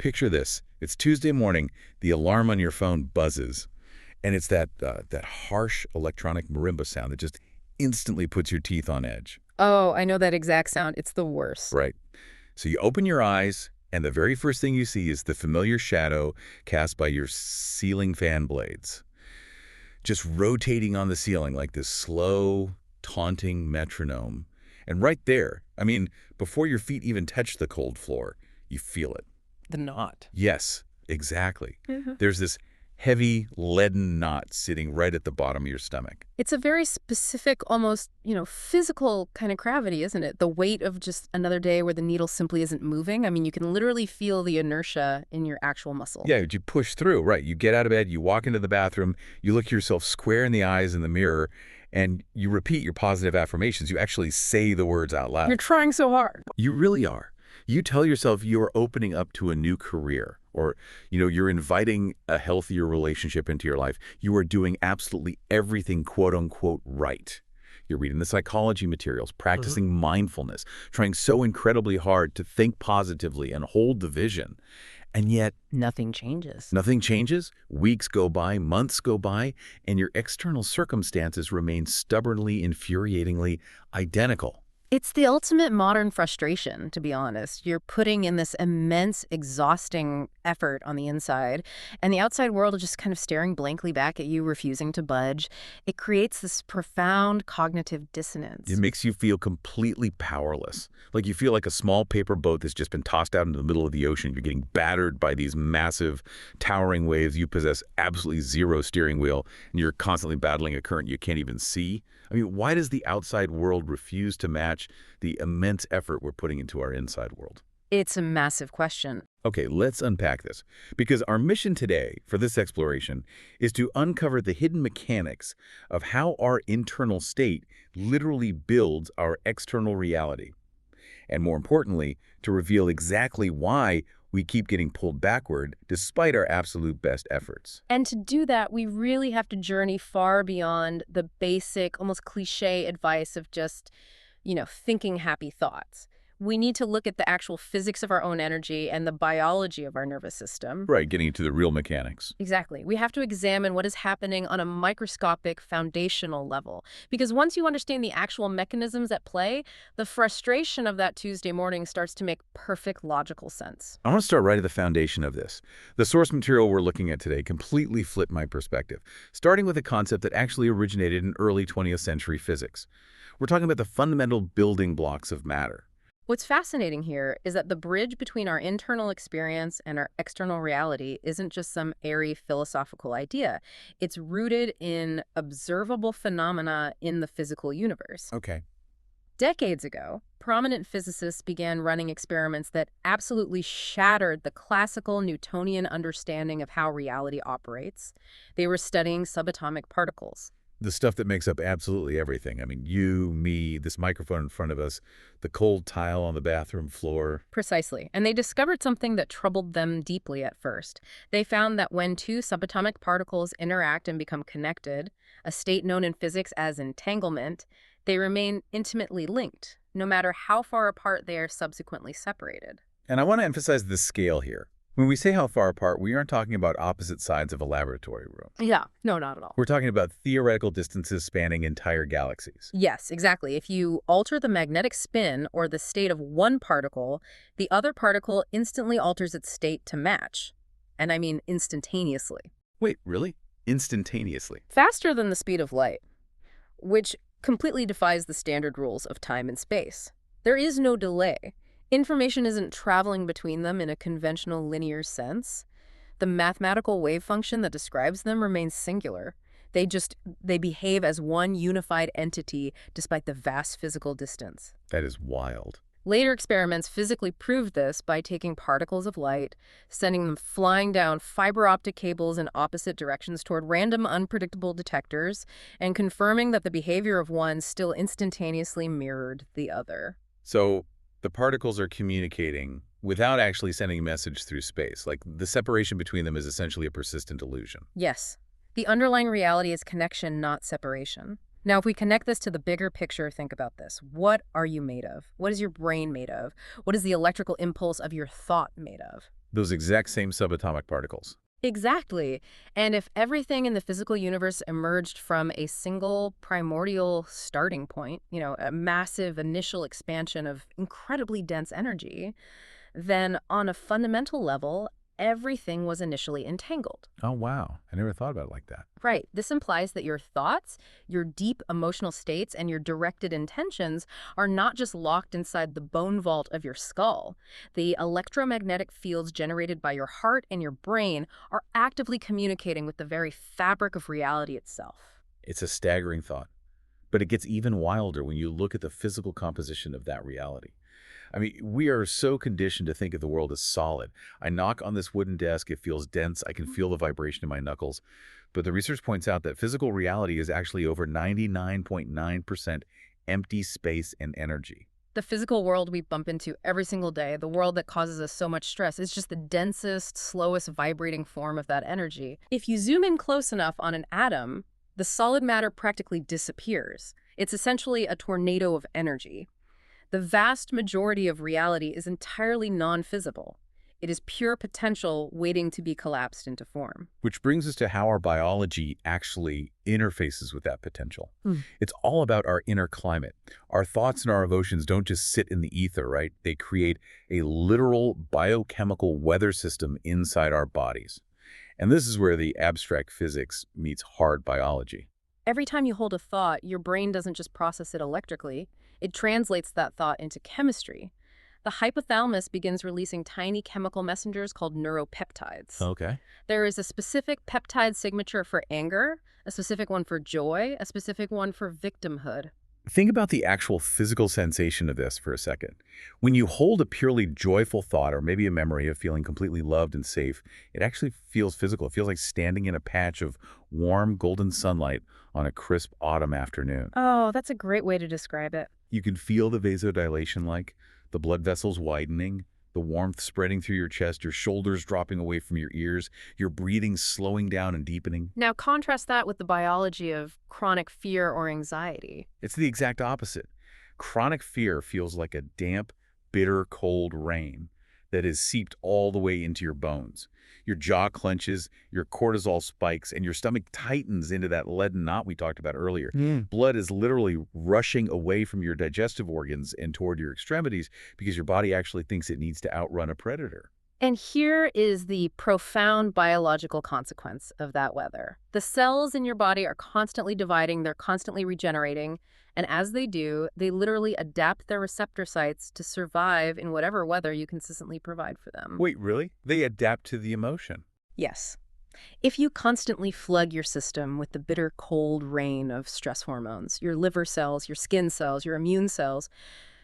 Picture this. It's Tuesday morning, the alarm on your phone buzzes, and it's that harsh electronic marimba sound that just instantly puts your teeth on edge. Oh, I know that exact sound. It's the worst. Right. So you open your eyes, and the very first thing you see is the familiar shadow cast by your ceiling fan blades, just rotating on the ceiling like this slow, taunting metronome. And right there, I mean, before your feet even touch the cold floor, you feel it. The knot. Yes, exactly. Mhm. There's this heavy, leaden knot sitting right at the bottom of your stomach. It's a very specific, almost, physical kind of gravity, isn't it? The weight of just another day where the needle simply isn't moving. I mean, you can literally feel the inertia in your actual muscle. Yeah, you push through, right? You get out of bed, you walk into the bathroom, you look yourself square in the eyes in the mirror, and you repeat your positive affirmations. You actually say the words out loud. You're trying so hard. You really are. You tell yourself you are opening up to a new career, or, you're inviting a healthier relationship into your life. You are doing absolutely everything, quote unquote, right. You're reading the psychology materials, practicing mindfulness, trying so incredibly hard to think positively and hold the vision. And yet, Nothing changes. nothing changes. Weeks go by, months go by, and your external circumstances remain stubbornly, infuriatingly identical. It's the ultimate modern frustration, to be honest. You're putting in this immense, exhausting effort on the inside, and the outside world is just kind of staring blankly back at you, refusing to budge. It creates this profound cognitive dissonance. It makes you feel completely powerless. Like you feel like a small paper boat that's just been tossed out into the middle of the ocean. You're getting battered by these massive, towering waves. You possess absolutely zero steering wheel, and you're constantly battling a current you can't even see. I mean, why does the outside world refuse to match the immense effort we're putting into our inside world? It's a massive question. Okay, let's unpack this, because our mission today for this exploration is to uncover the hidden mechanics of how our internal state literally builds our external reality. And more importantly, to reveal exactly why we keep getting pulled backward despite our absolute best efforts. And to do that, we really have to journey far beyond the basic, almost cliche advice of just, thinking happy thoughts. We need to look at the actual physics of our own energy and the biology of our nervous system. Right, getting into the real mechanics. Exactly. We have to examine what is happening on a microscopic, foundational level. Because once you understand the actual mechanisms at play, the frustration of that Tuesday morning starts to make perfect logical sense. I want to start right at the foundation of this. The source material we're looking at today completely flipped my perspective, starting with a concept that actually originated in early 20th century physics. We're talking about the fundamental building blocks of matter. What's fascinating here is that the bridge between our internal experience and our external reality isn't just some airy philosophical idea. It's rooted in observable phenomena in the physical universe. Okay. Decades ago, prominent physicists began running experiments that absolutely shattered the classical Newtonian understanding of how reality operates. They were studying subatomic particles. The stuff that makes up absolutely everything. I mean, you, me, this microphone in front of us, the cold tile on the bathroom floor. Precisely. And they discovered something that troubled them deeply at first. They found that when two subatomic particles interact and become connected, a state known in physics as entanglement, they remain intimately linked, no matter how far apart they are subsequently separated. And I want to emphasize the scale here. When we say how far apart, we aren't talking about opposite sides of a laboratory room. Yeah, no, not at all. We're talking about theoretical distances spanning entire galaxies. Yes, exactly. If you alter the magnetic spin or the state of one particle, the other particle instantly alters its state to match. And I mean instantaneously. Wait, really? Instantaneously? Faster than the speed of light, which completely defies the standard rules of time and space. There is no delay. Information isn't traveling between them in a conventional linear sense. The mathematical wave function that describes them remains singular. They behave as one unified entity despite the vast physical distance. That is wild. Later experiments physically proved this by taking particles of light, sending them flying down fiber optic cables in opposite directions toward random, unpredictable detectors, and confirming that the behavior of one still instantaneously mirrored the other. So the particles are communicating without actually sending a message through space. Like the separation between them is essentially a persistent illusion. Yes. The underlying reality is connection, not separation. Now, if we connect this to the bigger picture, think about this. What are you made of? What is your brain made of? What is the electrical impulse of your thought made of? Those exact same subatomic particles. Exactly. And if everything in the physical universe emerged from a single primordial starting point, a massive initial expansion of incredibly dense energy, then on a fundamental level, everything was initially entangled. Oh, wow. I never thought about it like that. Right. This implies that your thoughts, your deep emotional states, and your directed intentions are not just locked inside the bone vault of your skull. The electromagnetic fields generated by your heart and your brain are actively communicating with the very fabric of reality itself. It's a staggering thought. But it gets even wilder when you look at the physical composition of that reality. I mean, we are so conditioned to think of the world as solid. I knock on this wooden desk, it feels dense, I can feel the vibration in my knuckles. But the research points out that physical reality is actually over 99.9% empty space and energy. The physical world we bump into every single day, the world that causes us so much stress, is just the densest, slowest vibrating form of that energy. If you zoom in close enough on an atom, the solid matter practically disappears. It's essentially a tornado of energy. The vast majority of reality is entirely non-physical. It is pure potential waiting to be collapsed into form. Which brings us to how our biology actually interfaces with that potential. Hmm. It's all about our inner climate. Our thoughts and our emotions don't just sit in the ether, right? They create a literal biochemical weather system inside our bodies. And this is where the abstract physics meets hard biology. Every time you hold a thought, your brain doesn't just process it electrically. It translates that thought into chemistry. The hypothalamus begins releasing tiny chemical messengers called neuropeptides. Okay. There is a specific peptide signature for anger, a specific one for joy, a specific one for victimhood. Think about the actual physical sensation of this for a second. When you hold a purely joyful thought or maybe a memory of feeling completely loved and safe, it actually feels physical. It feels like standing in a patch of warm golden sunlight on a crisp autumn afternoon. Oh, that's a great way to describe it. You can feel the vasodilation, like the blood vessels widening, the warmth spreading through your chest, your shoulders dropping away from your ears, your breathing slowing down and deepening. Now contrast that with the biology of chronic fear or anxiety. It's the exact opposite. Chronic fear feels like a damp, bitter, cold rain that is seeped all the way into your bones. Your jaw clenches, your cortisol spikes, and your stomach tightens into that leaden knot we talked about earlier. Blood is literally rushing away from your digestive organs and toward your extremities because your body actually thinks it needs to outrun a predator. And here is the profound biological consequence of that weather. The cells in your body are constantly dividing, they're constantly regenerating, and as they do, they literally adapt their receptor sites to survive in whatever weather you consistently provide for them. Wait, really? They adapt to the emotion. Yes. If you constantly flood your system with the bitter cold rain of stress hormones, your liver cells, your skin cells, your immune cells,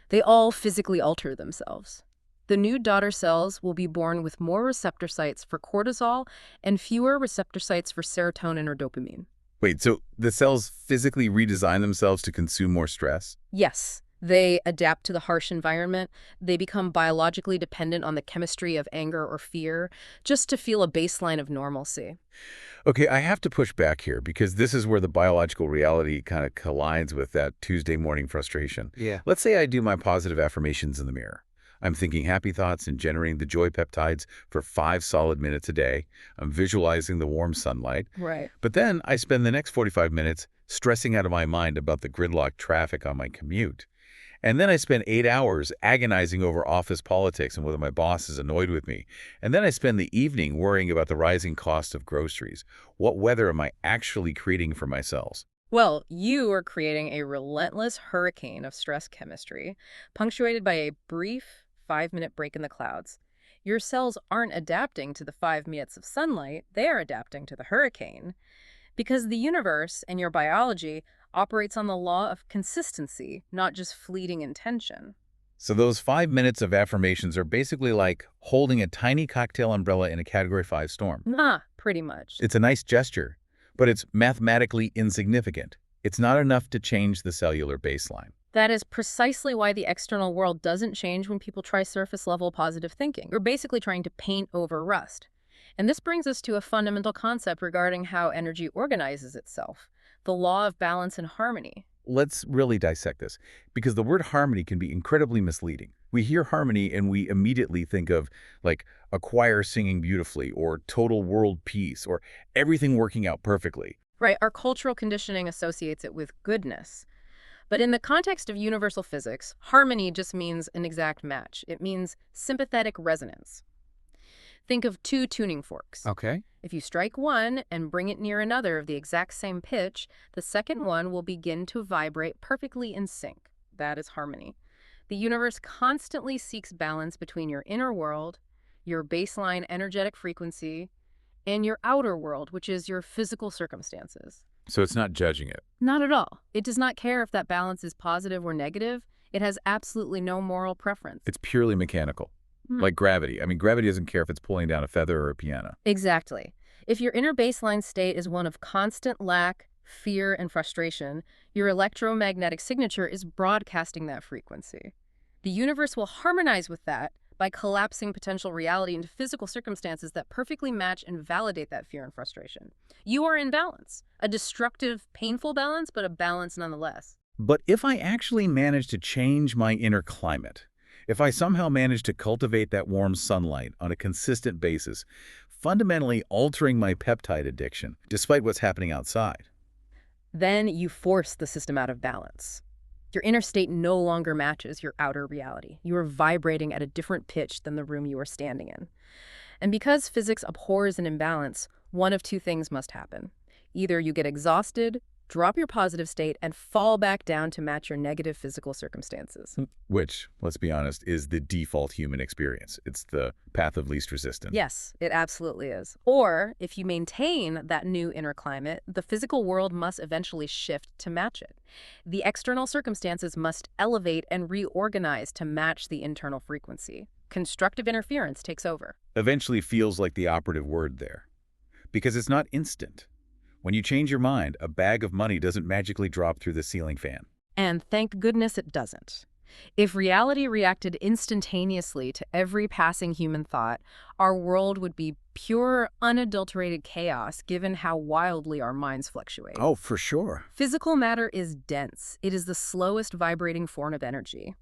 they all physically alter themselves. The new daughter cells will be born with more receptor sites for cortisol and fewer receptor sites for serotonin or dopamine. Wait, so the cells physically redesign themselves to consume more stress? Yes, they adapt to the harsh environment. They become biologically dependent on the chemistry of anger or fear just to feel a baseline of normalcy. Okay, I have to push back here because this is where the biological reality kind of collides with that Tuesday morning frustration. Yeah. Let's say I do my positive affirmations in the mirror. I'm thinking happy thoughts and generating the joy peptides for 5 solid minutes a day. I'm visualizing the warm sunlight. Right. But then I spend the next 45 minutes stressing out of my mind about the gridlocked traffic on my commute. And then I spend 8 hours agonizing over office politics and whether my boss is annoyed with me. And then I spend the evening worrying about the rising cost of groceries. What weather am I actually creating for my cells? Well, you are creating a relentless hurricane of stress chemistry, punctuated by a brief 5-minute break in the clouds. Your cells aren't adapting to the 5 minutes of sunlight, they are adapting to the hurricane. Because the universe and your biology operates on the law of consistency, not just fleeting intention. So those 5 minutes of affirmations are basically like holding a tiny cocktail umbrella in a Category 5 storm. Pretty much. It's a nice gesture, but it's mathematically insignificant. It's not enough to change the cellular baseline. That is precisely why the external world doesn't change when people try surface-level positive thinking. You're basically trying to paint over rust. And this brings us to a fundamental concept regarding how energy organizes itself, the law of balance and harmony. let's really dissect this, because the word harmony can be incredibly misleading. We hear harmony and we immediately think of, like, a choir singing beautifully, or total world peace, or everything working out perfectly. Right, our cultural conditioning associates it with goodness. But in the context of universal physics, harmony just means an exact match. It means sympathetic resonance. Think of two tuning forks. Okay. If you strike one and bring it near another of the exact same pitch, the second one will begin to vibrate perfectly in sync. That is harmony. The universe constantly seeks balance between your inner world, your baseline energetic frequency, and your outer world, which is your physical circumstances. So it's not judging it. Not at all. It does not care if that balance is positive or negative. It has absolutely no moral preference. It's purely mechanical. Like gravity. I mean, gravity doesn't care if it's pulling down a feather or a piano. Exactly. If your inner baseline state is one of constant lack, fear, and frustration, your electromagnetic signature is broadcasting that frequency. The universe will harmonize with that by collapsing potential reality into physical circumstances that perfectly match and validate that fear and frustration. You are in balance. A destructive, painful balance, but a balance nonetheless. But if I actually manage to change my inner climate, if I somehow manage to cultivate that warm sunlight on a consistent basis, fundamentally altering my peptide addiction, despite what's happening outside. Then you force the system out of balance. Your inner state no longer matches your outer reality. You are vibrating at a different pitch than the room you are standing in. And because physics abhors an imbalance, one of two things must happen. Either you get exhausted, drop your positive state, and fall back down to match your negative physical circumstances. Which, let's be honest, is the default human experience. It's the path of least resistance. Yes, it absolutely is. Or, if you maintain that new inner climate, the physical world must eventually shift to match it. The external circumstances must elevate and reorganize to match the internal frequency. Constructive interference takes over. Eventually feels like the operative word there. Because it's not instant. When you change your mind, a bag of money doesn't magically drop through the ceiling fan. And thank goodness it doesn't. If reality reacted instantaneously to every passing human thought, our world would be pure, unadulterated chaos given how wildly our minds fluctuate. Oh, for sure. Physical matter is dense. It is the slowest vibrating form of energy.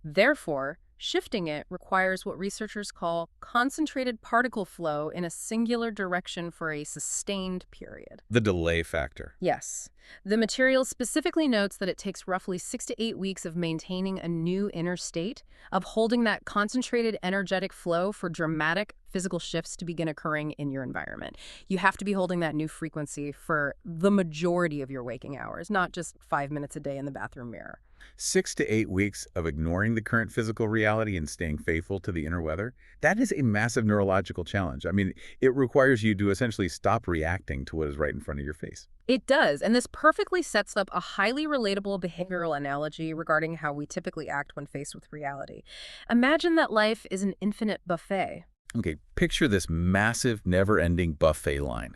Therefore, shifting it requires what researchers call concentrated particle flow in a singular direction for a sustained period. The delay factor. Yes. The material specifically notes that it takes roughly 6 to 8 weeks of maintaining a new inner state, of holding that concentrated energetic flow for dramatic physical shifts to begin occurring in your environment. You have to be holding that new frequency for the majority of your waking hours, not just 5 minutes a day in the bathroom mirror. 6 to 8 weeks of ignoring the current physical reality and staying faithful to the inner weather, that is a massive neurological challenge. I mean, it requires you to essentially stop reacting to what is right in front of your face. It does, and this perfectly sets up a highly relatable behavioral analogy regarding how we typically act when faced with reality. Imagine that life is an infinite buffet. Okay, picture this massive, never-ending buffet line.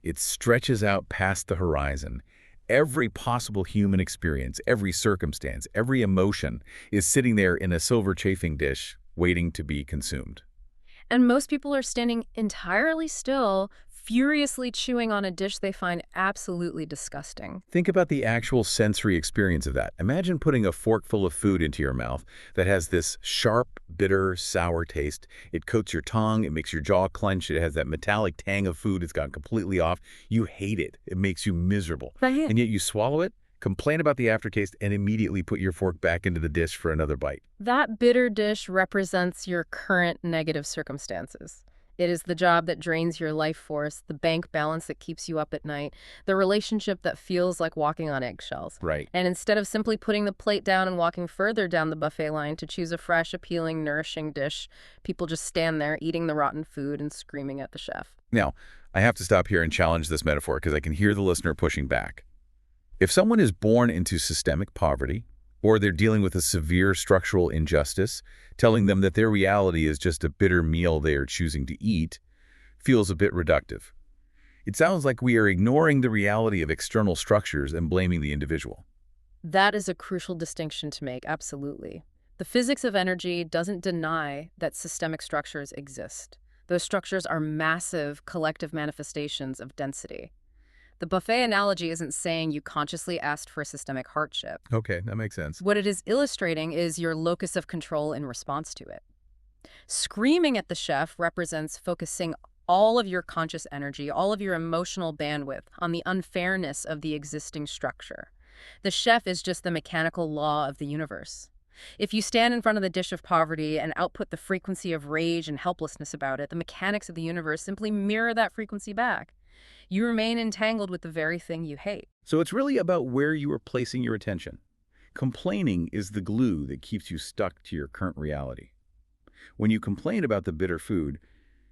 It stretches out past the horizon. Every possible human experience, every circumstance, every emotion is sitting there in a silver chafing dish, waiting to be consumed. And most people are standing entirely still, furiously chewing on a dish they find absolutely disgusting. Think about the actual sensory experience of that. Imagine putting a fork full of food into your mouth that has this sharp, bitter, sour taste. It coats your tongue, it makes your jaw clench, it has that metallic tang of food, it's gone completely off. You hate it. It makes you miserable. And yet you swallow it, complain about the aftertaste, and immediately put your fork back into the dish for another bite. That bitter dish represents your current negative circumstances. It is the job that drains your life force, the bank balance that keeps you up at night, the relationship that feels like walking on eggshells. Right. And instead of simply putting the plate down and walking further down the buffet line to choose a fresh, appealing, nourishing dish, people just stand there eating the rotten food and screaming at the chef. Now, I have to stop here and challenge this metaphor because I can hear the listener pushing back. If someone is born into systemic poverty, or they're dealing with a severe structural injustice, telling them that their reality is just a bitter meal they are choosing to eat, feels a bit reductive. It sounds like we are ignoring the reality of external structures and blaming the individual. That is a crucial distinction to make, absolutely. The physics of energy doesn't deny that systemic structures exist. Those structures are massive collective manifestations of density. The buffet analogy isn't saying you consciously asked for systemic hardship. Okay, that makes sense. What it is illustrating is your locus of control in response to it. Screaming at the chef represents focusing all of your conscious energy, all of your emotional bandwidth on the unfairness of the existing structure. The chef is just the mechanical law of the universe. If you stand in front of the dish of poverty and output the frequency of rage and helplessness about it, the mechanics of the universe simply mirror that frequency back. You remain entangled with the very thing you hate. So it's really about where you are placing your attention. Complaining is the glue that keeps you stuck to your current reality. When you complain about the bitter food,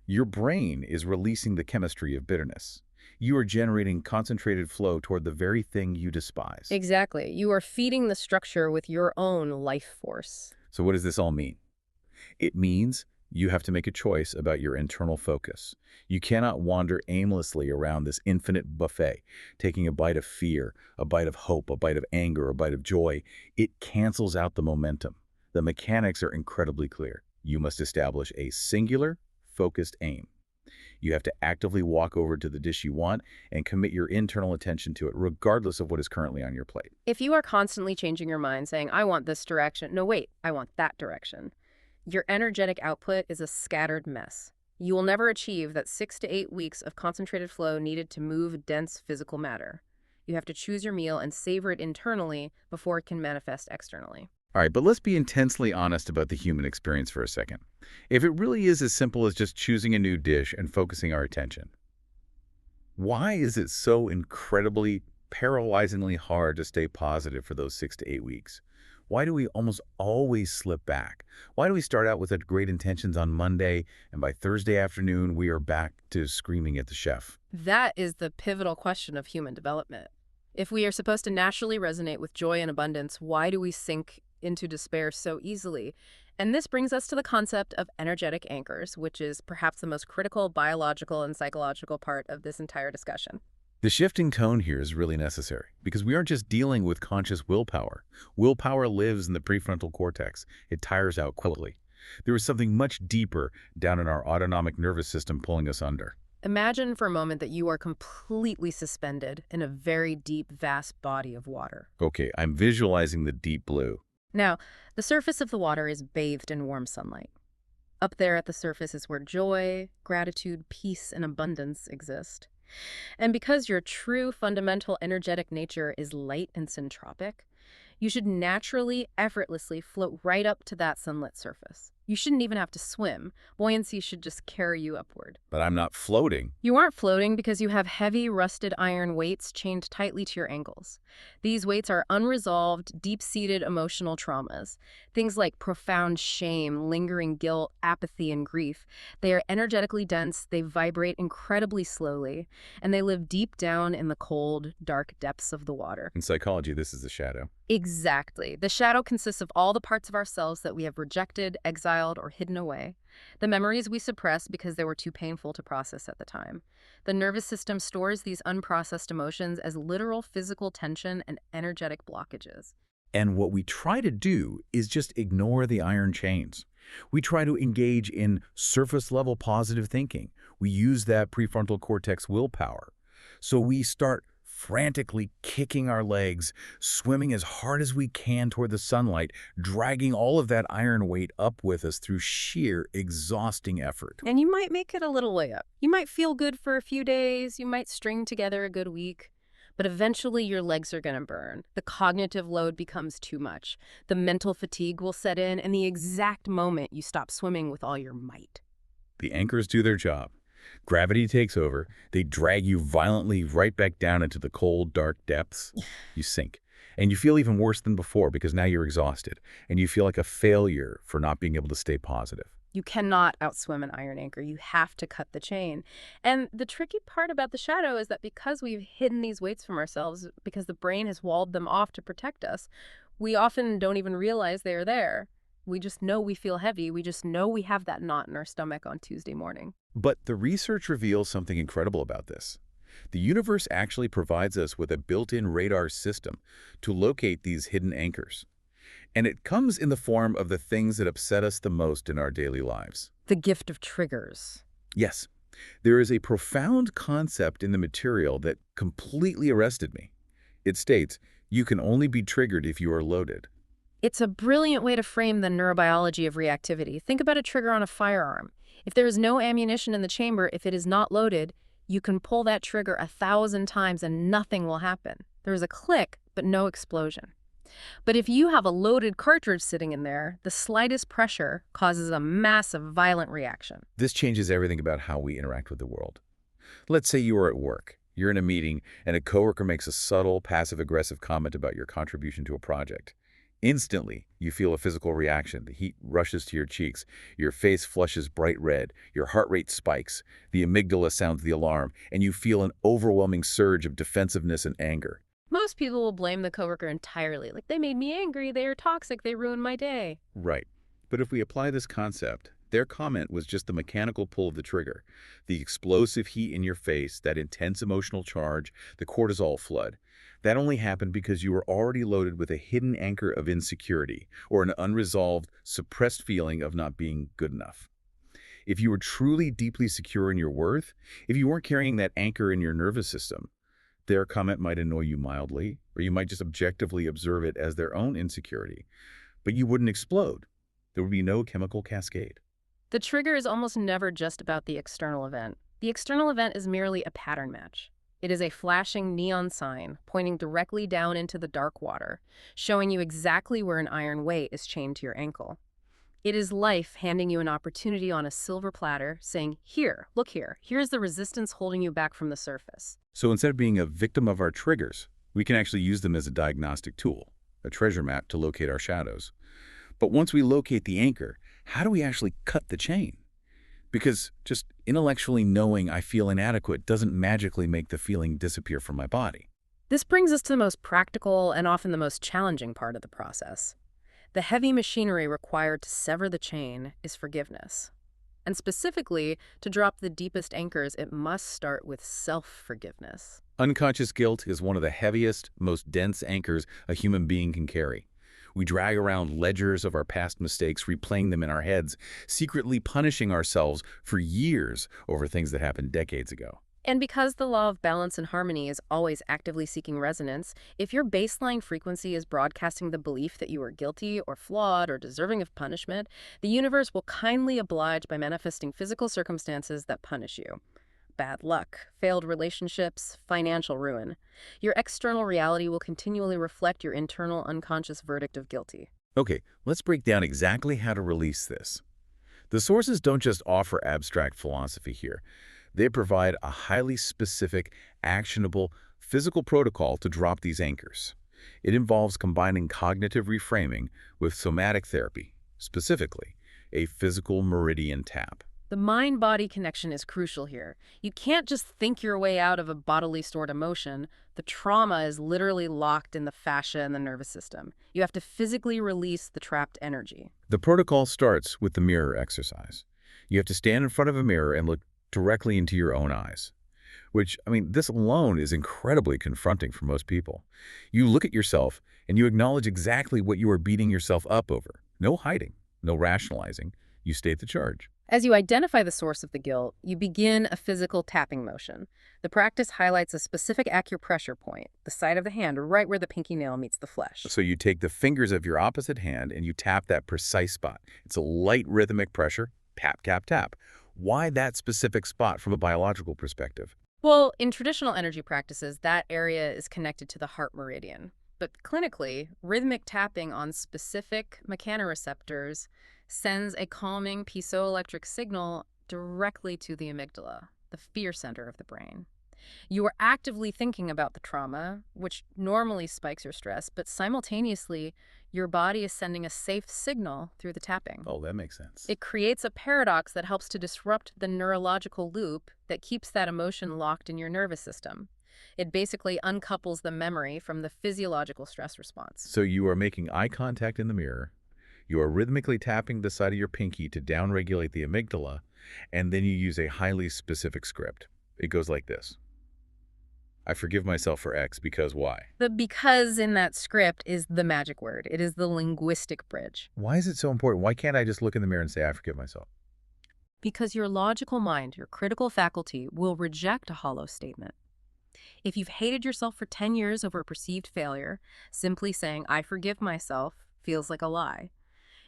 your brain is releasing the chemistry of bitterness. You are generating concentrated flow toward the very thing you despise. Exactly. You are feeding the structure with your own life force. So what does this all mean? It means you have to make a choice about your internal focus. You cannot wander aimlessly around this infinite buffet, taking a bite of fear, a bite of hope, a bite of anger, a bite of joy. It cancels out the momentum. The mechanics are incredibly clear. You must establish a singular, focused aim. You have to actively walk over to the dish you want and commit your internal attention to it, regardless of what is currently on your plate. If you are constantly changing your mind, saying, I want this direction, no, wait, I want that direction, your energetic output is a scattered mess. You will never achieve that 6 to 8 weeks of concentrated flow needed to move dense physical matter. You have to choose your meal and savor it internally before it can manifest externally. All right, but let's be intensely honest about the human experience for a second. If it really is as simple as just choosing a new dish and focusing our attention, why is it so incredibly, paralyzingly hard to stay positive for those 6 to 8 weeks? Why do we almost always slip back? Why do we start out with such great intentions on Monday, and by Thursday afternoon, we are back to screaming at the chef? That is the pivotal question of human development. If we are supposed to naturally resonate with joy and abundance, why do we sink into despair so easily? And this brings us to the concept of energetic anchors, which is perhaps the most critical biological and psychological part of this entire discussion. The shifting tone here is really necessary because we aren't just dealing with conscious willpower. Willpower lives in the prefrontal cortex. It tires out quickly. There is something much deeper down in our autonomic nervous system pulling us under. Imagine for a moment that you are completely suspended in a very deep, vast body of water. Okay, I'm visualizing the deep blue. Now, the surface of the water is bathed in warm sunlight. Up there at the surface is where joy, gratitude, peace, and abundance exist. And because your true fundamental energetic nature is light and syntropic, you should naturally, effortlessly float right up to that sunlit surface. You shouldn't even have to swim. Buoyancy should just carry you upward. But I'm not floating. You aren't floating because you have heavy, rusted iron weights chained tightly to your ankles. These weights are unresolved, deep-seated emotional traumas. Things like profound shame, lingering guilt, apathy, and grief. They are energetically dense, they vibrate incredibly slowly, and they live deep down in the cold, dark depths of the water. In psychology, this is the shadow. Exactly. The shadow consists of all the parts of ourselves that we have rejected, exiled, or hidden away. The memories we suppress because they were too painful to process at the time. The nervous system stores these unprocessed emotions as literal physical tension and energetic blockages. And what we try to do is just ignore the iron chains. We try to engage in surface-level positive thinking. We use that prefrontal cortex willpower. So we start frantically kicking our legs, swimming as hard as we can toward the sunlight, dragging all of that iron weight up with us through sheer, exhausting effort. And you might make it a little way up. You might feel good for a few days, you might string together a good week, but eventually your legs are going to burn. The cognitive load becomes too much. The mental fatigue will set in, and the exact moment you stop swimming with all your might. The anchors do their job. Gravity takes over. They drag you violently right back down into the cold, dark depths. You sink. And you feel even worse than before because now you're exhausted. And you feel like a failure for not being able to stay positive. You cannot outswim an iron anchor. You have to cut the chain. And the tricky part about the shadow is that because we've hidden these weights from ourselves, because the brain has walled them off to protect us, we often don't even realize they are there. We just know we feel heavy. We just know we have that knot in our stomach on Tuesday morning. But the research reveals something incredible about this. The universe actually provides us with a built-in radar system to locate these hidden anchors. And it comes in the form of the things that upset us the most in our daily lives. The gift of triggers. Yes, There is a profound concept in the material that completely arrested me. It states, you can only be triggered if you are loaded. It's a brilliant way to frame the neurobiology of reactivity. Think about a trigger on a firearm. If there is no ammunition in the chamber, if it is not loaded, you can pull that trigger 1,000 times and nothing will happen. There is a click, but no explosion. But if you have a loaded cartridge sitting in there, the slightest pressure causes a massive, violent reaction. This changes everything about how we interact with the world. Let's say you are at work. You're in a meeting, and a coworker makes a subtle, passive-aggressive comment about your contribution to a project. Instantly, you feel a physical reaction. The heat rushes to your cheeks. Your face flushes bright red. Your heart rate spikes. The amygdala sounds the alarm, and you feel an overwhelming surge of defensiveness and anger. Most people will blame the coworker entirely. Like, they made me angry, they are toxic, they ruined my day. Right. But if we apply this concept, their comment was just the mechanical pull of the trigger, the explosive heat in your face, that intense emotional charge, the cortisol flood. That only happened because you were already loaded with a hidden anchor of insecurity or an unresolved, suppressed feeling of not being good enough. If you were truly deeply secure in your worth, if you weren't carrying that anchor in your nervous system, their comment might annoy you mildly, or you might just objectively observe it as their own insecurity. But you wouldn't explode. There would be no chemical cascade. The trigger is almost never just about the external event. The external event is merely a pattern match. It is a flashing neon sign pointing directly down into the dark water, showing you exactly where an iron weight is chained to your ankle. It is life handing you an opportunity on a silver platter, saying, here, look here, here's the resistance holding you back from the surface. So instead of being a victim of our triggers, we can actually use them as a diagnostic tool, a treasure map to locate our shadows. But once we locate the anchor, how do we actually cut the chain? Because just intellectually knowing I feel inadequate doesn't magically make the feeling disappear from my body. This brings us to the most practical and often the most challenging part of the process. The heavy machinery required to sever the chain is forgiveness. And specifically, to drop the deepest anchors, it must start with self-forgiveness. Unconscious guilt is one of the heaviest, most dense anchors a human being can carry. We drag around ledgers of our past mistakes, replaying them in our heads, secretly punishing ourselves for years over things that happened decades ago. And because the law of balance and harmony is always actively seeking resonance, if your baseline frequency is broadcasting the belief that you are guilty or flawed or deserving of punishment, the universe will kindly oblige by manifesting physical circumstances that punish you. Bad luck, failed relationships, financial ruin. Your external reality will continually reflect your internal unconscious verdict of guilty. Okay, let's break down exactly how to release this. The sources don't just offer abstract philosophy here. They provide a highly specific, actionable, physical protocol to drop these anchors. It involves combining cognitive reframing with somatic therapy, specifically a physical meridian tap. The mind-body connection is crucial here. You can't just think your way out of a bodily stored emotion. The trauma is literally locked in the fascia and the nervous system. You have to physically release the trapped energy. The protocol starts with the mirror exercise. You have to stand in front of a mirror and look directly into your own eyes. Which, this alone is incredibly confronting for most people. You look at yourself and you acknowledge exactly what you are beating yourself up over. No hiding, no rationalizing. You state the charge. As you identify the source of the guilt, you begin a physical tapping motion. The practice highlights a specific acupressure point, the side of the hand right where the pinky nail meets the flesh. So you take the fingers of your opposite hand and you tap that precise spot. It's a light rhythmic pressure, tap, tap, tap. Why that specific spot from a biological perspective? Well, in traditional energy practices, that area is connected to the heart meridian. But clinically, rhythmic tapping on specific mechanoreceptors sends a calming piezoelectric signal directly to the amygdala, the fear center of the brain. You are actively thinking about the trauma, which normally spikes your stress, but simultaneously, your body is sending a safe signal through the tapping. Oh, that makes sense. It creates a paradox that helps to disrupt the neurological loop that keeps that emotion locked in your nervous system. It basically uncouples the memory from the physiological stress response. So you are making eye contact in the mirror, you are rhythmically tapping the side of your pinky to downregulate the amygdala, and then you use a highly specific script. It goes like this. I forgive myself for X because Y. The because in that script is the magic word. It is the linguistic bridge. Why is it so important? Why can't I just look in the mirror and say, I forgive myself? Because your logical mind, your critical faculty, will reject a hollow statement. If you've hated yourself for 10 years over a perceived failure, simply saying, I forgive myself, feels like a lie.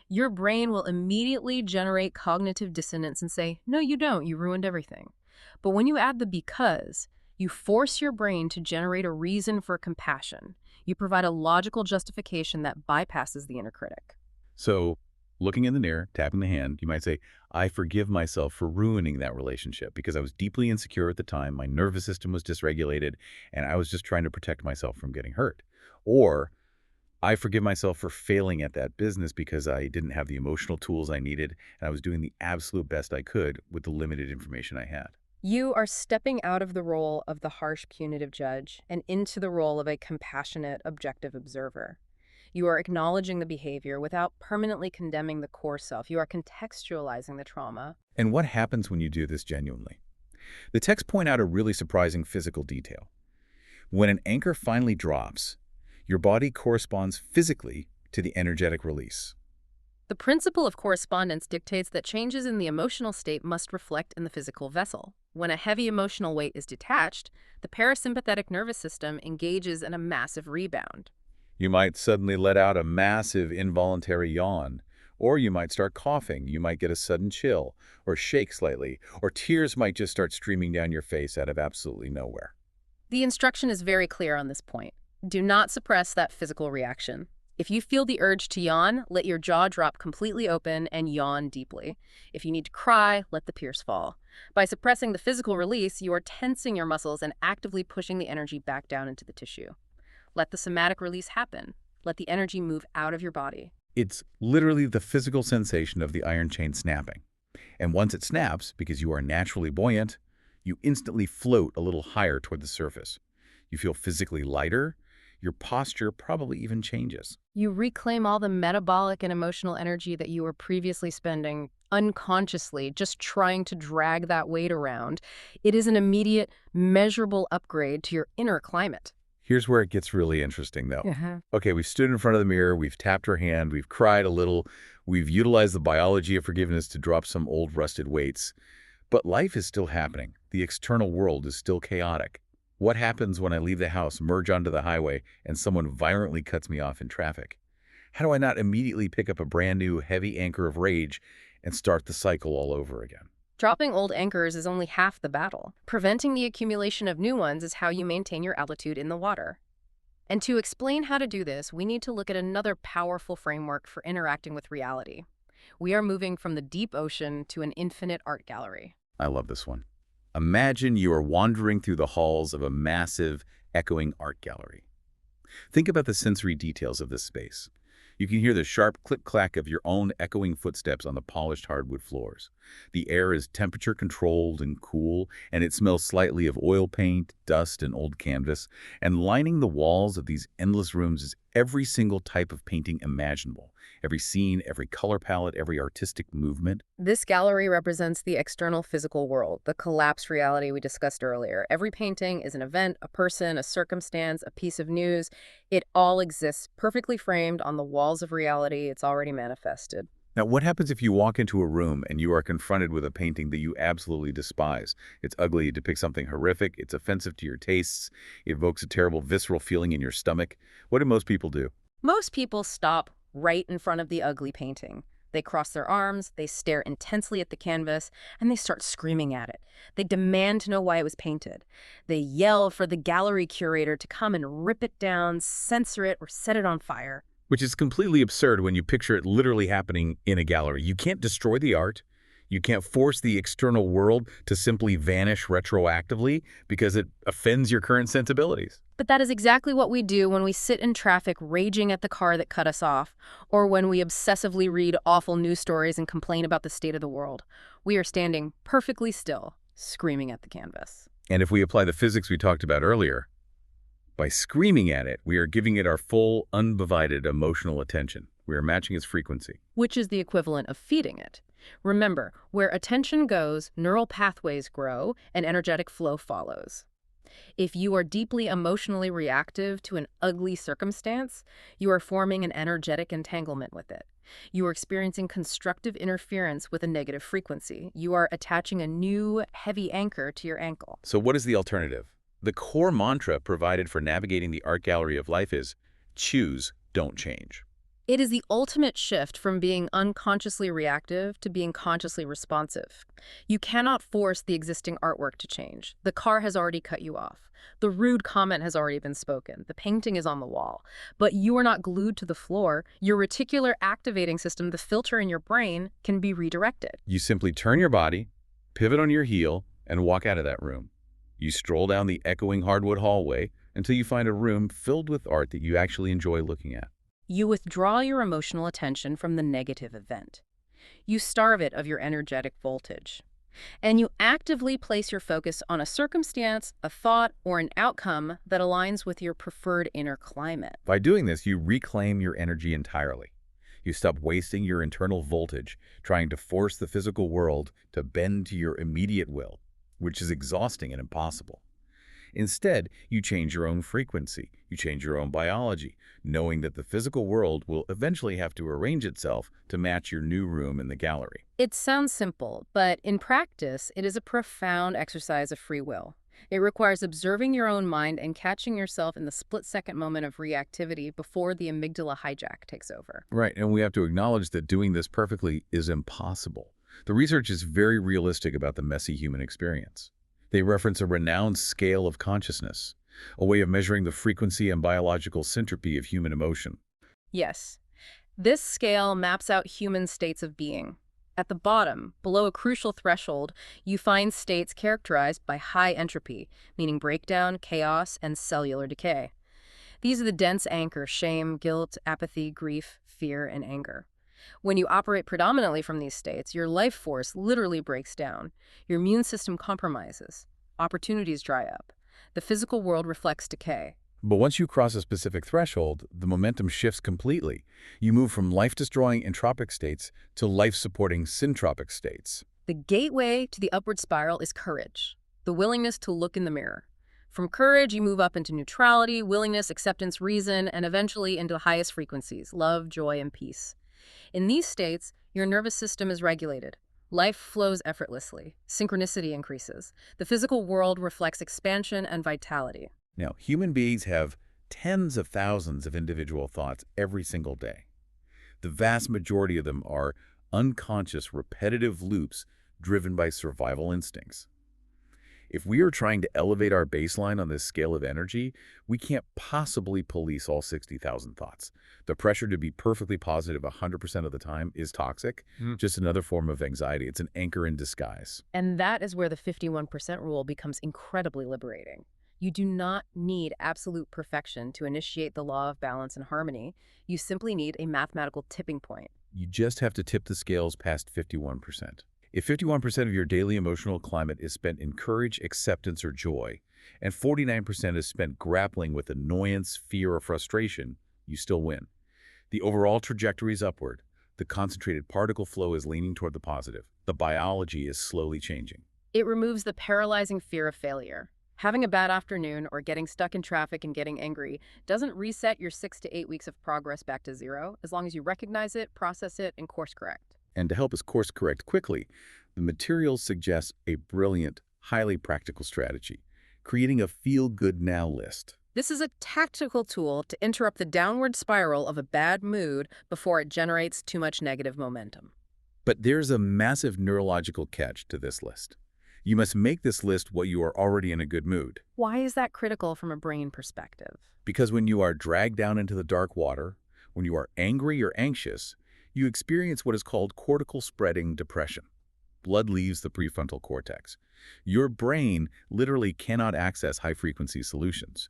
Your brain will immediately generate cognitive dissonance and say, no, you don't, you ruined everything. But when you add the because, you force your brain to generate a reason for compassion. You provide a logical justification that bypasses the inner critic. So, looking in the mirror, tapping the hand, you might say, I forgive myself for ruining that relationship because I was deeply insecure at the time, my nervous system was dysregulated, and I was just trying to protect myself from getting hurt. Or, I forgive myself for failing at that business because I didn't have the emotional tools I needed, and I was doing the absolute best I could with the limited information I had. You are stepping out of the role of the harsh punitive judge and into the role of a compassionate, objective observer. You are acknowledging the behavior without permanently condemning the core self. You are contextualizing the trauma. And what happens when you do this genuinely? The texts point out a really surprising physical detail. When an anchor finally drops, your body corresponds physically to the energetic release. The principle of correspondence dictates that changes in the emotional state must reflect in the physical vessel. When a heavy emotional weight is detached, the parasympathetic nervous system engages in a massive rebound. You might suddenly let out a massive involuntary yawn, or you might start coughing, you might get a sudden chill, or shake slightly, or tears might just start streaming down your face out of absolutely nowhere. The instruction is very clear on this point. Do not suppress that physical reaction. If you feel the urge to yawn, let your jaw drop completely open and yawn deeply. If you need to cry, let the tears fall. By suppressing the physical release, you are tensing your muscles and actively pushing the energy back down into the tissue. Let the somatic release happen. Let the energy move out of your body. It's literally the physical sensation of the iron chain snapping. And once it snaps, because you are naturally buoyant, you instantly float a little higher toward the surface. You feel physically lighter. Your posture probably even changes. You reclaim all the metabolic and emotional energy that you were previously spending unconsciously just trying to drag that weight around. It is an immediate, measurable upgrade to your inner climate. Here's where it gets really interesting, though. Uh-huh. Okay, we've stood in front of the mirror, we've tapped our hand, we've cried a little, we've utilized the biology of forgiveness to drop some old rusted weights. But life is still happening. The external world is still chaotic. What happens when I leave the house, merge onto the highway, and someone violently cuts me off in traffic? How do I not immediately pick up a brand new heavy anchor of rage and start the cycle all over again? Dropping old anchors is only half the battle. Preventing the accumulation of new ones is how you maintain your altitude in the water. And to explain how to do this, we need to look at another powerful framework for interacting with reality. We are moving from the deep ocean to an infinite art gallery. I love this one. Imagine you are wandering through the halls of a massive, echoing art gallery. Think about the sensory details of this space. You can hear the sharp click-clack of your own echoing footsteps on the polished hardwood floors. The air is temperature-controlled and cool, and it smells slightly of oil paint, dust, and old canvas. And lining the walls of these endless rooms is every single type of painting imaginable. Every scene, every color palette, every artistic movement. This gallery represents the external physical world, the collapsed reality we discussed earlier. Every painting is an event, a person, a circumstance, a piece of news. It all exists perfectly framed on the walls of reality. It's already manifested. Now, what happens if you walk into a room and you are confronted with a painting that you absolutely despise? It's ugly, it depicts something horrific, it's offensive to your tastes, it evokes a terrible visceral feeling in your stomach. What do most people do? Most people stop right in front of the ugly painting. They cross their arms, they stare intensely at the canvas, and they start screaming at it. They demand to know why it was painted. They yell for the gallery curator to come and rip it down, censor it, or set it on fire. Which is completely absurd when you picture it literally happening in a gallery. You can't destroy the art. You can't force the external world to simply vanish retroactively because it offends your current sensibilities. But that is exactly what we do when we sit in traffic raging at the car that cut us off, or when we obsessively read awful news stories and complain about the state of the world. We are standing perfectly still, screaming at the canvas. And if we apply the physics we talked about earlier, by screaming at it, we are giving it our full, undivided emotional attention. We are matching its frequency. Which is the equivalent of feeding it. Remember, where attention goes, neural pathways grow, and energetic flow follows. If you are deeply emotionally reactive to an ugly circumstance, you are forming an energetic entanglement with it. You are experiencing constructive interference with a negative frequency. You are attaching a new, heavy anchor to your ankle. So what is the alternative? The core mantra provided for navigating the art gallery of life is choose, don't change. It is the ultimate shift from being unconsciously reactive to being consciously responsive. You cannot force the existing artwork to change. The car has already cut you off. The rude comment has already been spoken. The painting is on the wall. But you are not glued to the floor. Your reticular activating system, the filter in your brain, can be redirected. You simply turn your body, pivot on your heel, and walk out of that room. You stroll down the echoing hardwood hallway until you find a room filled with art that you actually enjoy looking at. You withdraw your emotional attention from the negative event. You starve it of your energetic voltage. And you actively place your focus on a circumstance, a thought, or an outcome that aligns with your preferred inner climate. By doing this, you reclaim your energy entirely. You stop wasting your internal voltage trying to force the physical world to bend to your immediate will, which is exhausting and impossible. Instead, you change your own frequency, you change your own biology, knowing that the physical world will eventually have to arrange itself to match your new room in the gallery. It sounds simple, but in practice, it is a profound exercise of free will. It requires observing your own mind and catching yourself in the split-second moment of reactivity before the amygdala hijack takes over. Right, and we have to acknowledge that doing this perfectly is impossible. The research is very realistic about the messy human experience. They reference a renowned scale of consciousness, a way of measuring the frequency and biological syntropy of human emotion. Yes, this scale maps out human states of being. At the bottom, below a crucial threshold, you find states characterized by high entropy, meaning breakdown, chaos, and cellular decay. These are the dense anchors: shame, guilt, apathy, grief, fear, and anger. When you operate predominantly from these states, your life force literally breaks down. Your immune system compromises. Opportunities dry up. The physical world reflects decay. But once you cross a specific threshold, the momentum shifts completely. You move from life-destroying entropic states to life-supporting syntropic states. The gateway to the upward spiral is courage, the willingness to look in the mirror. From courage, you move up into neutrality, willingness, acceptance, reason, and eventually into the highest frequencies: love, joy, and peace. In these states, your nervous system is regulated. Life flows effortlessly. Synchronicity increases. The physical world reflects expansion and vitality. Now, human beings have tens of thousands of individual thoughts every single day. The vast majority of them are unconscious, repetitive loops driven by survival instincts. If we are trying to elevate our baseline on this scale of energy, we can't possibly police all 60,000 thoughts. The pressure to be perfectly positive 100% of the time is toxic, just another form of anxiety. It's an anchor in disguise. And that is where the 51% rule becomes incredibly liberating. You do not need absolute perfection to initiate the law of balance and harmony. You simply need a mathematical tipping point. You just have to tip the scales past 51%. If 51% of your daily emotional climate is spent in courage, acceptance, or joy, and 49% is spent grappling with annoyance, fear, or frustration, you still win. The overall trajectory is upward. The concentrated particle flow is leaning toward the positive. The biology is slowly changing. It removes the paralyzing fear of failure. Having a bad afternoon or getting stuck in traffic and getting angry doesn't reset your 6 to 8 weeks of progress back to zero, as long as you recognize it, process it, and course correct. And to help us course correct quickly, the materials suggest a brilliant, highly practical strategy: creating a feel-good now list. This is a tactical tool to interrupt the downward spiral of a bad mood before it generates too much negative momentum. But there's a massive neurological catch to this list. You must make this list while you are already in a good mood. Why is that critical from a brain perspective? Because when you are dragged down into the dark water, when you are angry or anxious, you experience what is called cortical spreading depression. Blood leaves the prefrontal cortex. Your brain literally cannot access high-frequency solutions.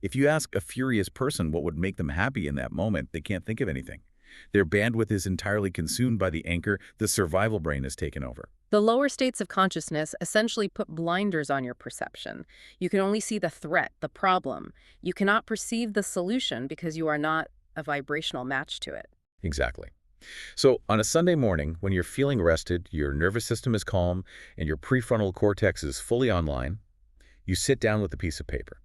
If you ask a furious person what would make them happy in that moment, they can't think of anything. Their bandwidth is entirely consumed by the anchor the survival brain has taken over. The lower states of consciousness essentially put blinders on your perception. You can only see the threat, the problem. You cannot perceive the solution because you are not a vibrational match to it. Exactly. So on a Sunday morning, when you're feeling rested, your nervous system is calm, and your prefrontal cortex is fully online, you sit down with a piece of paper,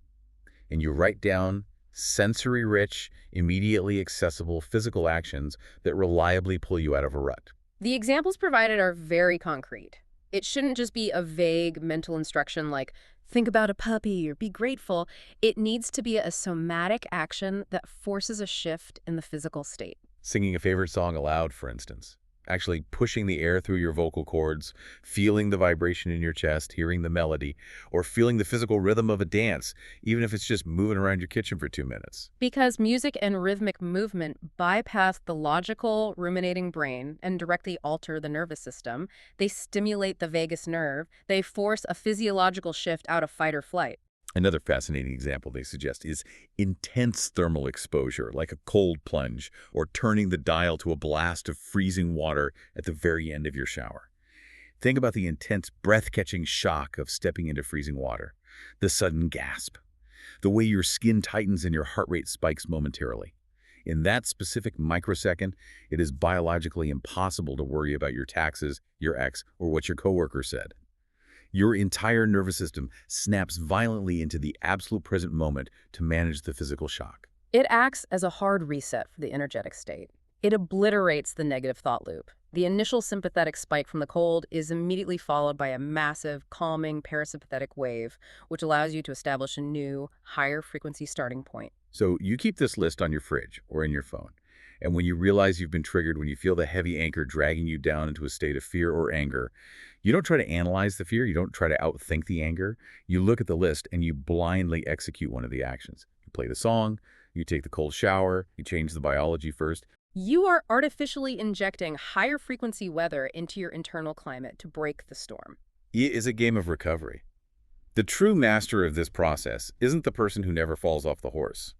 and you write down sensory-rich, immediately accessible physical actions that reliably pull you out of a rut. The examples provided are very concrete. It shouldn't just be a vague mental instruction like, think about a puppy or be grateful. It needs to be a somatic action that forces a shift in the physical state. Singing a favorite song aloud, for instance. Actually pushing the air through your vocal cords, feeling the vibration in your chest, hearing the melody, or feeling the physical rhythm of a dance, even if it's just moving around your kitchen for 2 minutes. Because music and rhythmic movement bypass the logical, ruminating brain and directly alter the nervous system, they stimulate the vagus nerve, they force a physiological shift out of fight or flight. Another fascinating example they suggest is intense thermal exposure, like a cold plunge, or turning the dial to a blast of freezing water at the very end of your shower. Think about the intense, breath-catching shock of stepping into freezing water, the sudden gasp, the way your skin tightens and your heart rate spikes momentarily. In that specific microsecond, it is biologically impossible to worry about your taxes, your ex, or what your coworker said. Your entire nervous system snaps violently into the absolute present moment to manage the physical shock. It acts as a hard reset for the energetic state. It obliterates the negative thought loop. The initial sympathetic spike from the cold is immediately followed by a massive, calming parasympathetic wave, which allows you to establish a new, higher frequency starting point. So you keep this list on your fridge or in your phone. And when you realize you've been triggered, when you feel the heavy anchor dragging you down into a state of fear or anger, you don't try to analyze the fear. You don't try to outthink the anger. You look at the list and you blindly execute one of the actions. You play the song, you take the cold shower, you change the biology first. You are artificially injecting higher frequency weather into your internal climate to break the storm. It is a game of recovery. The true master of this process isn't the person who never falls off the horse.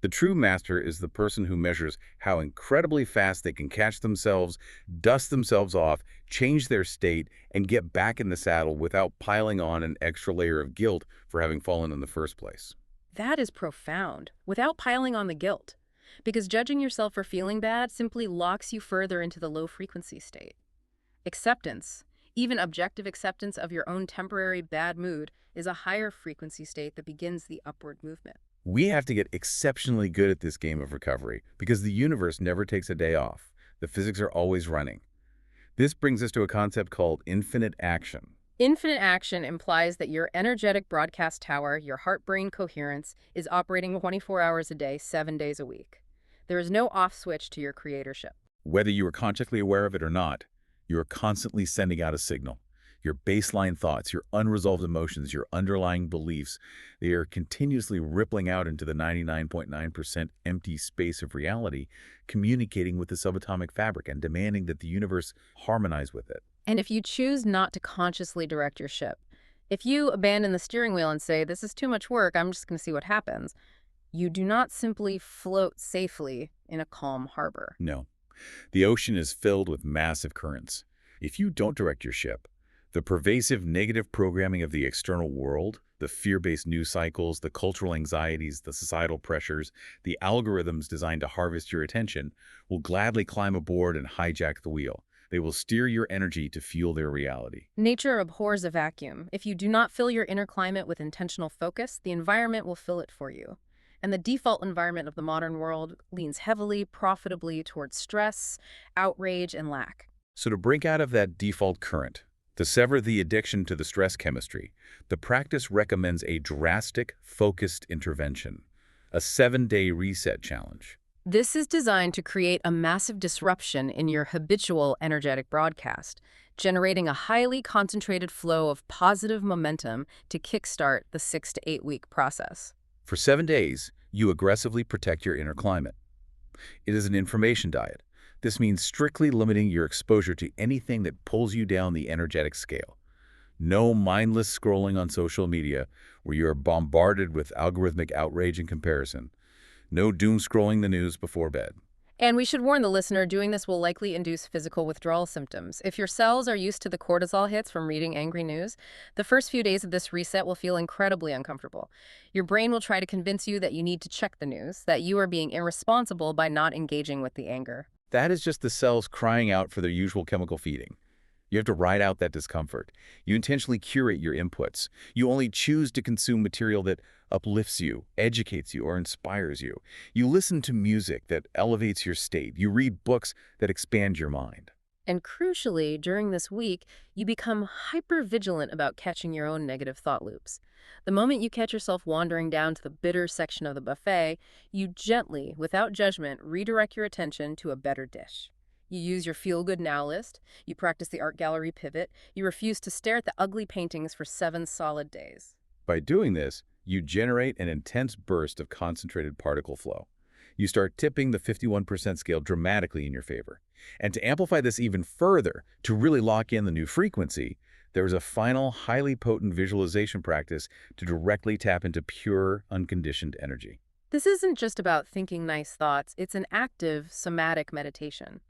The true master is the person who measures how incredibly fast they can catch themselves, dust themselves off, change their state, and get back in the saddle without piling on an extra layer of guilt for having fallen in the first place. That is profound, without piling on the guilt. Because judging yourself for feeling bad simply locks you further into the low frequency state. Acceptance, even objective acceptance of your own temporary bad mood, is a higher frequency state that begins the upward movement. We have to get exceptionally good at this game of recovery because the universe never takes a day off. The physics are always running. This brings us to a concept called infinite action. Infinite action implies that your energetic broadcast tower, your heart-brain coherence, is operating 24 hours a day, 7 days a week. There is no off switch to your creatorship. Whether you are consciously aware of it or not, you are constantly sending out a signal. Your baseline thoughts, your unresolved emotions, your underlying beliefs, they are continuously rippling out into the 99.9% empty space of reality, communicating with the subatomic fabric and demanding that the universe harmonize with it. And if you choose not to consciously direct your ship, if you abandon the steering wheel and say, this is too much work, I'm just going to see what happens, you do not simply float safely in a calm harbor. No. The ocean is filled with massive currents. If you don't direct your ship, the pervasive negative programming of the external world, the fear-based news cycles, the cultural anxieties, the societal pressures, the algorithms designed to harvest your attention, will gladly climb aboard and hijack the wheel. They will steer your energy to fuel their reality. Nature abhors a vacuum. If you do not fill your inner climate with intentional focus, the environment will fill it for you. And the default environment of the modern world leans heavily, profitably towards stress, outrage, and lack. So to break out of that default current, to sever the addiction to the stress chemistry, the practice recommends a drastic, focused intervention, a 7-day reset challenge. This is designed to create a massive disruption in your habitual energetic broadcast, generating a highly concentrated flow of positive momentum to kickstart the 6 to 8 week process. For 7 days, you aggressively protect your inner climate. It is an information diet. This means strictly limiting your exposure to anything that pulls you down the energetic scale. No mindless scrolling on social media where you are bombarded with algorithmic outrage and comparison. No doom scrolling the news before bed. And we should warn the listener, doing this will likely induce physical withdrawal symptoms. If your cells are used to the cortisol hits from reading angry news, the first few days of this reset will feel incredibly uncomfortable. Your brain will try to convince you that you need to check the news, that you are being irresponsible by not engaging with the anger. That is just the cells crying out for their usual chemical feeding. You have to ride out that discomfort. You intentionally curate your inputs. You only choose to consume material that uplifts you, educates you, or inspires you. You listen to music that elevates your state. You read books that expand your mind. And crucially, during this week, you become hyper-vigilant about catching your own negative thought loops. The moment you catch yourself wandering down to the bitter section of the buffet, you gently, without judgment, redirect your attention to a better dish. You use your feel-good now list, you practice the art gallery pivot, you refuse to stare at the ugly paintings for 7 solid days. By doing this, you generate an intense burst of concentrated particle flow. You start tipping the 51% scale dramatically in your favor. And to amplify this even further, to really lock in the new frequency, there is a final, highly potent visualization practice to directly tap into pure, unconditioned energy. This isn't just about thinking nice thoughts, it's an active, somatic meditation.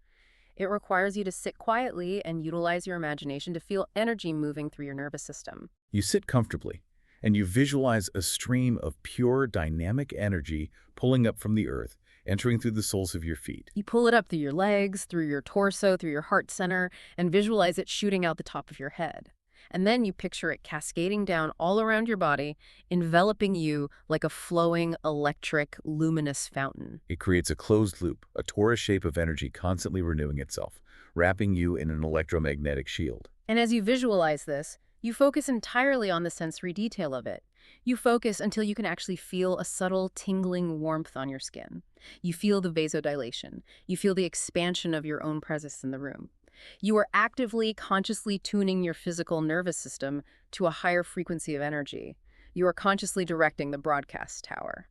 It requires you to sit quietly and utilize your imagination to feel energy moving through your nervous system. You sit comfortably, and you visualize a stream of pure, dynamic energy pulling up from the earth, entering through the soles of your feet. You pull it up through your legs, through your torso, through your heart center, and visualize it shooting out the top of your head. And then you picture it cascading down all around your body, enveloping you like a flowing, electric, luminous fountain. It creates a closed loop, a torus shape of energy constantly renewing itself, wrapping you in an electromagnetic shield. And as you visualize this, you focus entirely on the sensory detail of it. You focus until you can actually feel a subtle tingling warmth on your skin. You feel the vasodilation. You feel the expansion of your own presence in the room. You are actively, consciously tuning your physical nervous system to a higher frequency of energy. You are consciously directing the broadcast tower.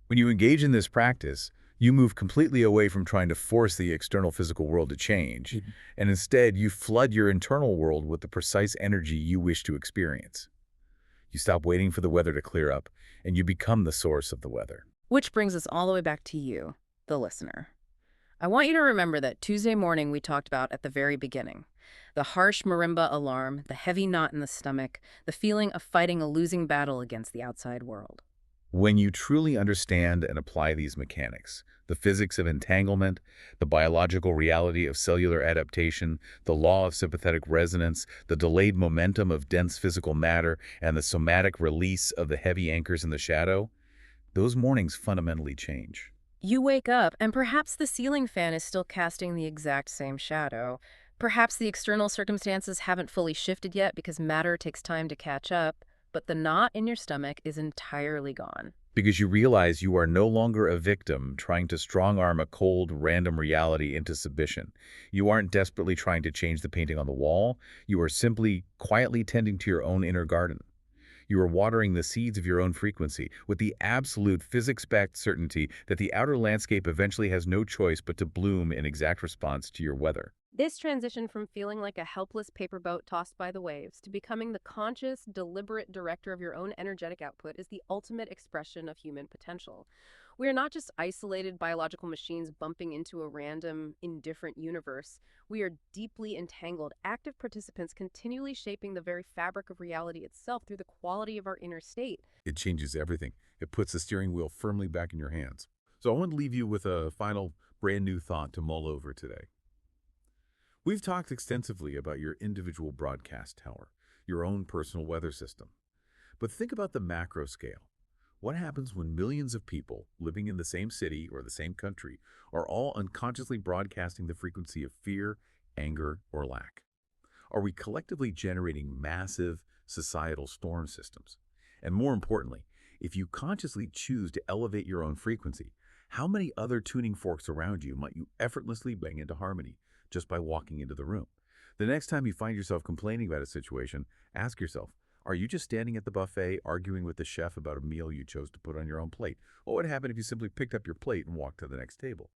When you engage in this practice, you move completely away from trying to force the external physical world to change, and instead you flood your internal world with the precise energy you wish to experience. You stop waiting for the weather to clear up, and you become the source of the weather. Which brings us all the way back to you, the listener. I want you to remember that Tuesday morning we talked about at the very beginning. The harsh marimba alarm, the heavy knot in the stomach, the feeling of fighting a losing battle against the outside world. When you truly understand and apply these mechanics, the physics of entanglement, the biological reality of cellular adaptation, the law of sympathetic resonance, the delayed momentum of dense physical matter, and the somatic release of the heavy anchors in the shadow, those mornings fundamentally change. You wake up, and perhaps the ceiling fan is still casting the exact same shadow. Perhaps the external circumstances haven't fully shifted yet because matter takes time to catch up, but the knot in your stomach is entirely gone. Because you realize you are no longer a victim trying to strong-arm a cold, random reality into submission. You aren't desperately trying to change the painting on the wall. You are simply quietly tending to your own inner garden. You are watering the seeds of your own frequency with the absolute physics-backed certainty that the outer landscape eventually has no choice but to bloom in exact response to your weather. This transition from feeling like a helpless paper boat tossed by the waves to becoming the conscious, deliberate director of your own energetic output is the ultimate expression of human potential. We are not just isolated biological machines bumping into a random, indifferent universe. We are deeply entangled, active participants continually shaping the very fabric of reality itself through the quality of our inner state. It changes everything. It puts the steering wheel firmly back in your hands. So I want to leave you with a final brand new thought to mull over today. We've talked extensively about your individual broadcast tower, your own personal weather system. But think about the macro scale. What happens when millions of people living in the same city or the same country are all unconsciously broadcasting the frequency of fear, anger, or lack? Are we collectively generating massive societal storm systems? And more importantly, if you consciously choose to elevate your own frequency, how many other tuning forks around you might you effortlessly bring into harmony just by walking into the room? The next time you find yourself complaining about a situation, ask yourself, are you just standing at the buffet arguing with the chef about a meal you chose to put on your own plate? What would happen if you simply picked up your plate and walked to the next table?